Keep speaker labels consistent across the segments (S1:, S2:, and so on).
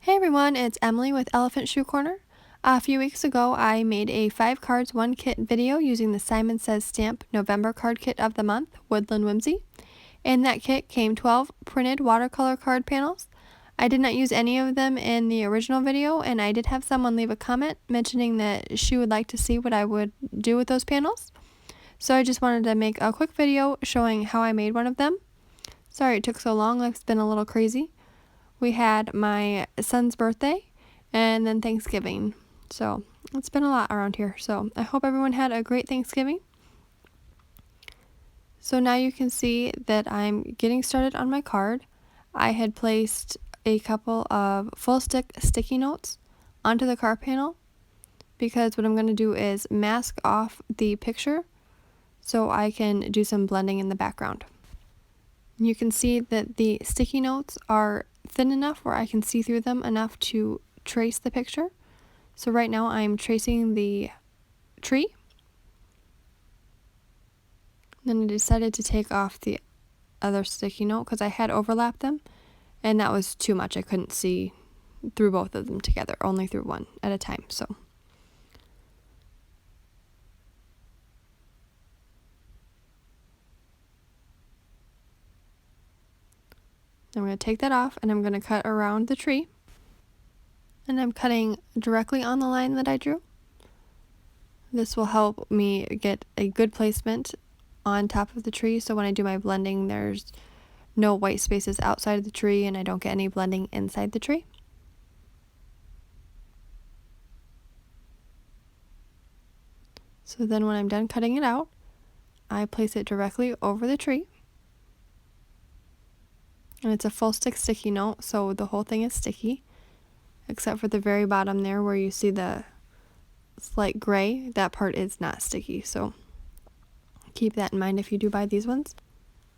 S1: Hey everyone, it's Emily with Elephant Shoe Corner. A few weeks ago, I made a 5 cards 1 kit video using the Simon Says Stamp November card kit of the month, Woodland Whimsy. In that kit came 12 printed watercolor card panels. I did not use any of them in the original video, and I did have someone leave a comment mentioning that she would like to see what I would do with those panels. So I just wanted to make a quick video showing how I made one of them. Sorry it took so long, life's been a little crazy. We had my son's birthday and then Thanksgiving. So it's been a lot around here. So I hope everyone had a great Thanksgiving. So now you can see that I'm getting started on my card. I had placed a couple of full stick sticky notes onto the card panel because what I'm going to do is mask off the picture so I can do some blending in the background. You can see that the sticky notes are thin enough where I can see through them enough to trace the picture. So right now I'm tracing the tree. Then I decided to take off the other sticky note because I had overlapped them and that was too much. I couldn't see through both of them together, only through one at a time. So I'm going to take that off and I'm going to cut around the tree. And I'm cutting directly on the line that I drew. This will help me get a good placement on top of the tree, so when I do my blending there's no white spaces outside of the tree and I don't get any blending inside the tree. So then when I'm done cutting it out, I place it directly over the tree. And it's a full stick sticky note, so the whole thing is sticky, except for the very bottom there where you see the slight gray. That part is not sticky, so keep that in mind if you do buy these ones.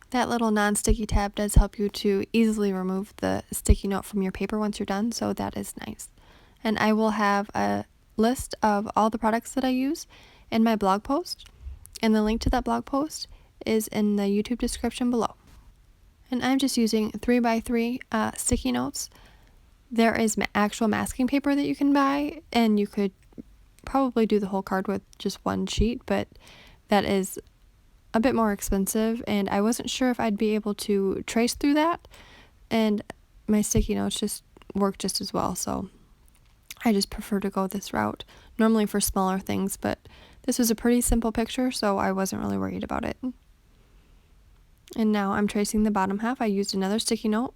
S1: That little non-sticky tab does help you to easily remove the sticky note from your paper once you're done, so that is nice. And I will have a list of all the products that I use in my blog post, and the link to that blog post is in the YouTube description below. And I'm just using 3x3 sticky notes. There is actual masking paper that you can buy, and you could probably do the whole card with just one sheet, but that is a bit more expensive, and I wasn't sure if I'd be able to trace through that, and my sticky notes just work just as well, so I just prefer to go this route, normally for smaller things, but this was a pretty simple picture, so I wasn't really worried about it. And now I'm tracing the bottom half. I used another sticky note,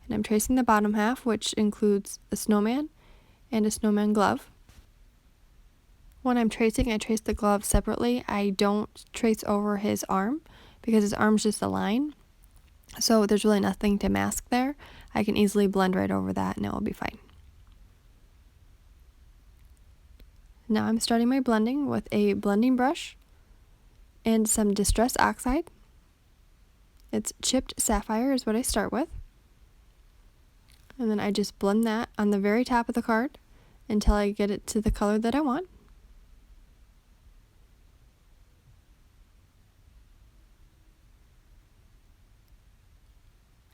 S1: and I'm tracing the bottom half, which includes a snowman and a snowman glove. When I'm tracing, I trace the glove separately. I don't trace over his arm because his arm's just a line. So there's really nothing to mask there. I can easily blend right over that and it will be fine. Now I'm starting my blending with a blending brush and some Distress Oxide. It's chipped sapphire is what I start with. And then I just blend that on the very top of the card until I get it to the color that I want.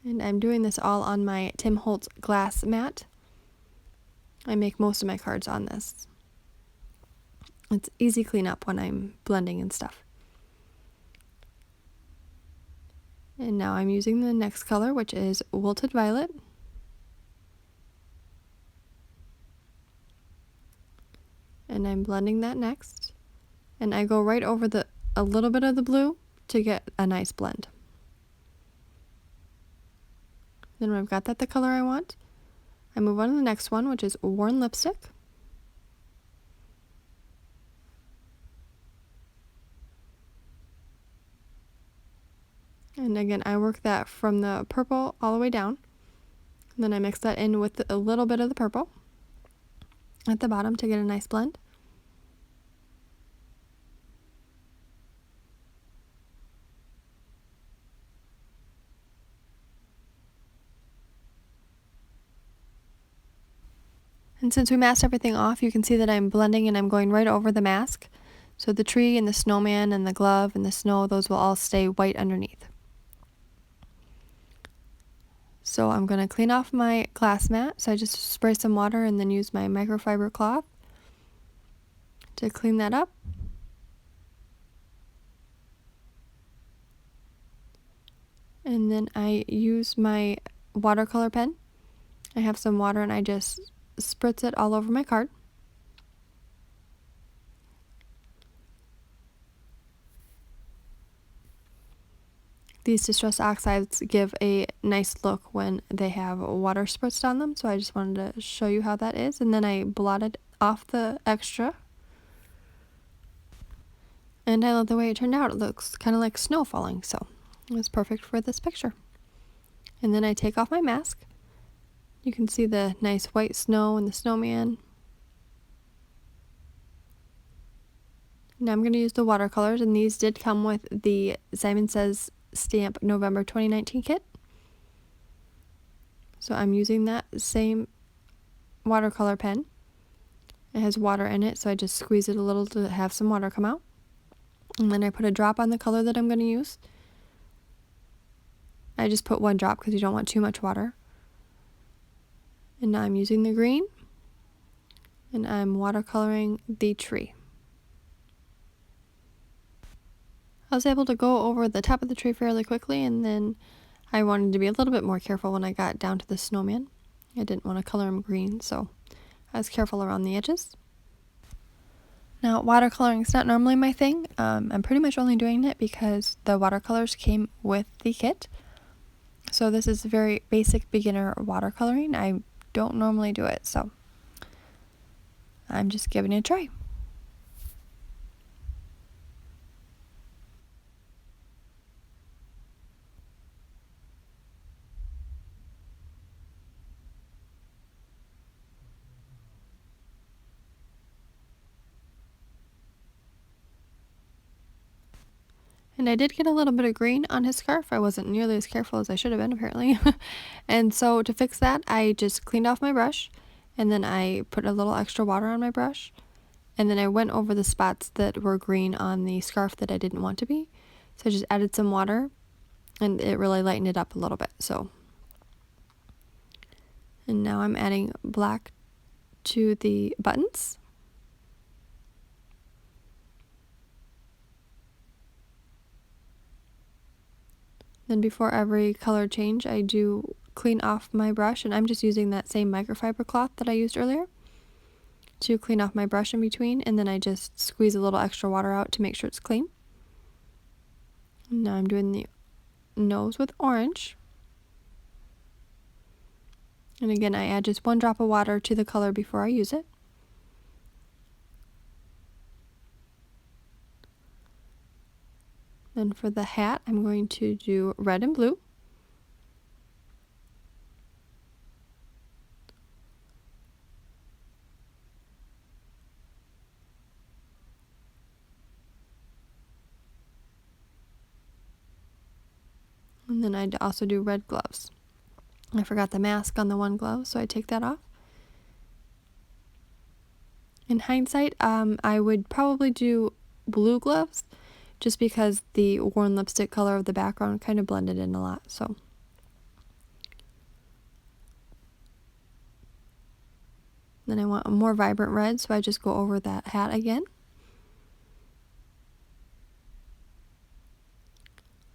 S1: And I'm doing this all on my Tim Holtz glass mat. I make most of my cards on this. It's easy cleanup when I'm blending and stuff. And now I'm using the next color, which is Wilted Violet. And I'm blending that next. And I go right over a little bit of the blue to get a nice blend. Then when I've got that the color I want, I move on to the next one, which is Worn Lipstick. And again, I work that from the purple all the way down. And then I mix that in with a little bit of the purple at the bottom to get a nice blend. And since we masked everything off, you can see that I'm blending and I'm going right over the mask. So the tree and the snowman and the glove and the snow, those will all stay white underneath. So I'm going to clean off my glass mat. So I just spray some water and then use my microfiber cloth to clean that up. And then I use my watercolor pen. I have some water and I just spritz it all over my card. These distress oxides give a nice look when they have water spritzed on them, so I just wanted to show you how that is. And then I blotted off the extra. And I love the way it turned out. It looks kind of like snow falling, so it was perfect for this picture. And then I take off my mask. You can see the nice white snow and the snowman. Now I'm going to use the watercolors, and these did come with the Simon Says Stamp November 2019 kit. So I'm using that same watercolor pen. It has water in it, so I just squeeze it a little to have some water come out. And then I put a drop on the color that I'm going to use. I just put one drop because you don't want too much water. And now I'm using the green, and I'm watercoloring the tree. I was able to go over the top of the tree fairly quickly, and then I wanted to be a little bit more careful when I got down to the snowman. I didn't want to color him green, so I was careful around the edges. Now, watercoloring is not normally my thing. I'm pretty much only doing it because the watercolors came with the kit. So this is very basic beginner watercoloring. I don't normally do it, so I'm just giving it a try. And I did get a little bit of green on his scarf. I wasn't nearly as careful as I should have been, apparently. And so to fix that, I just cleaned off my brush, and then I put a little extra water on my brush, and then I went over the spots that were green on the scarf that I didn't want to be. So I just added some water, and it really lightened it up a little bit. And now I'm adding black to the buttons. Then before every color change, I do clean off my brush, and I'm just using that same microfiber cloth that I used earlier to clean off my brush in between, and then I just squeeze a little extra water out to make sure it's clean. And now I'm doing the nose with orange. And again, I add just one drop of water to the color before I use it. Then for the hat, I'm going to do red and blue. And then I'd also do red gloves. I forgot the mask on the one glove, so I take that off. In hindsight, I would probably do blue gloves, just because the worn lipstick color of the background kind of blended in a lot. So then I want a more vibrant red, so I just go over that hat again.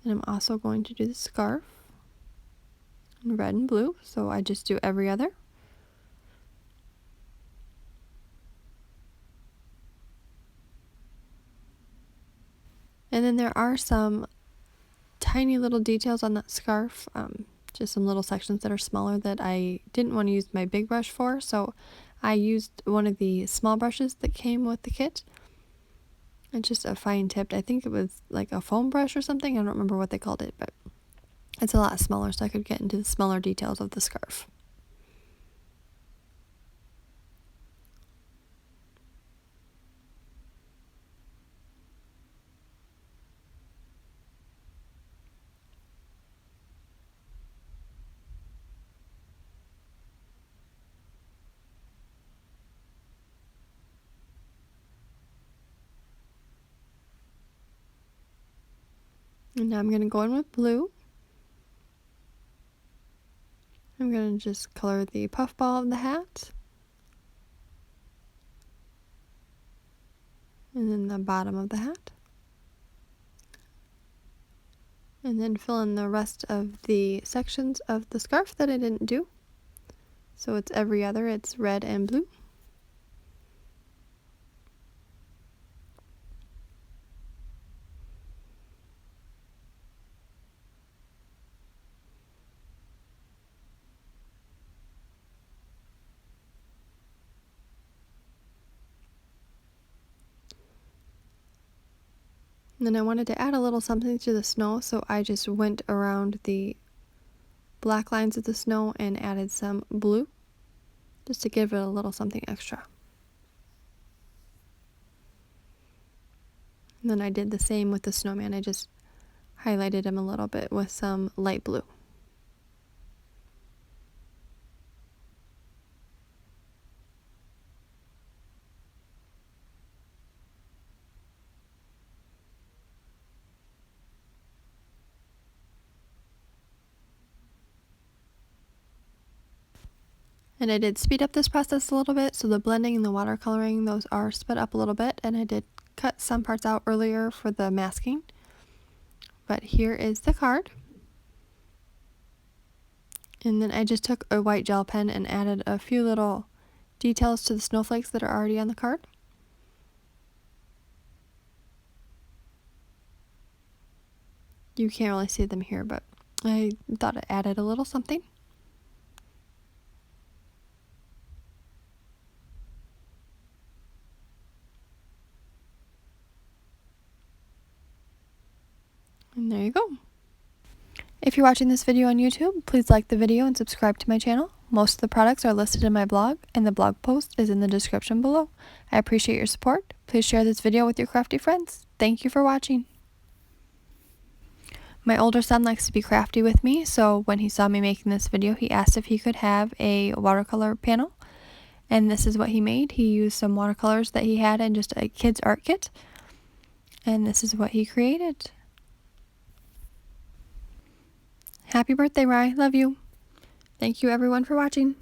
S1: And I'm also going to do the scarf in red and blue, so I just do every other. And then there are some tiny little details on that scarf, just some little sections that are smaller that I didn't want to use my big brush for, so I used one of the small brushes that came with the kit. It's just a fine tipped, I think it was like a foam brush or something, I don't remember what they called it, but it's a lot smaller, so I could get into the smaller details of the scarf. And now I'm going to go in with blue. I'm going to just color the puffball of the hat. And then the bottom of the hat. And then fill in the rest of the sections of the scarf that I didn't do. So it's every other, it's red and blue. And then I wanted to add a little something to the snow, so I just went around the black lines of the snow and added some blue, just to give it a little something extra. And then I did the same with the snowman. I just highlighted him a little bit with some light blue. And I did speed up this process a little bit, so the blending and the watercoloring, those are sped up a little bit, and I did cut some parts out earlier for the masking. But here is the card. And then I just took a white gel pen and added a few little details to the snowflakes that are already on the card. You can't really see them here, but I thought it added a little something. And there you go. If you're watching this video on YouTube, please like the video and subscribe to my channel. Most of the products are listed in my blog, and the blog post is in the description below. I appreciate your support. Please share this video with your crafty friends. Thank you for watching. My older son likes to be crafty with me, so when he saw me making this video, he asked if he could have a watercolor panel. And this is what he made. He used some watercolors that he had in just a kid's art kit. And this is what he created. Happy birthday, Rye. Love you. Thank you everyone for watching.